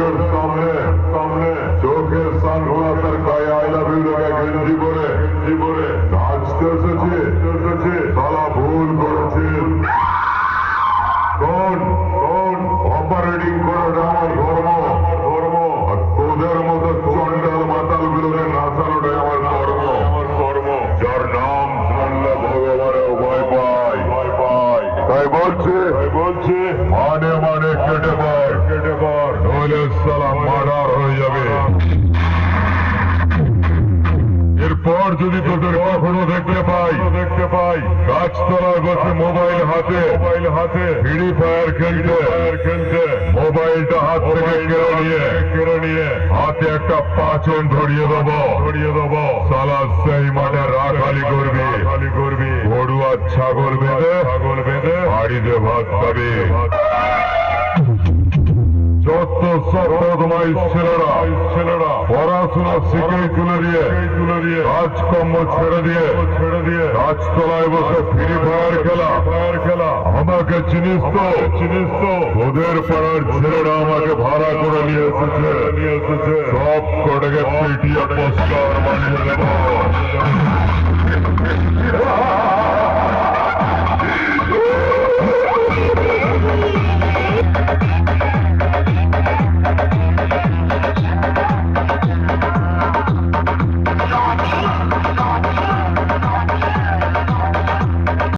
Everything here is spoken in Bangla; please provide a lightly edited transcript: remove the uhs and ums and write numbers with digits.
চোখের সামনে সামনে চোখের সানগ্লাসের গায়ে আই লাভ ইউ লেখা গেঞ্জি পরে নাচতে এসেছে সালা ভুল করেছেন। কোন অপারেটিং করাটা আমার ধর্ম আর তোদের মতো চন্ডাল মাতাল গুলোকে নাচানোটাই আমার কর্ম যার নাম শুনলে ভগবানের ভয় পায় তাই বলছে মানে কেটে পর নইলে সালা মার্ডার হয়ে যাবে। এরপর যদি তোদের কখনো দেখতে পাই গাছতলার বসে মোবাইল হাতে ফ্রি ফায়ার খেলতে মোবাইলটা হাত থেকে কেড়ে নিয়ে হাতে একটা পাচন ধরিয়ে দেবো সালা সেই মাঠে রাখালি করবি গরু আর ছাগল বেঁধে বাড়িতে ভাত খাবে। যত সব বদমাইশ ছেলেরা পড়াশোনা শিখেই তুলে দিয়ে কাজকর্ম ছেড়ে দিয়ে গাছতলায় বসে ফ্রি ফায়ার খেলা আমাকে চিনিস তো ওদের পাড়ার ছেলেরা আমাকে ভাড়া করে নিয়ে এসেছে সব কটাকে পিটিয়ে পোস্টার বানিয়ে দেবো।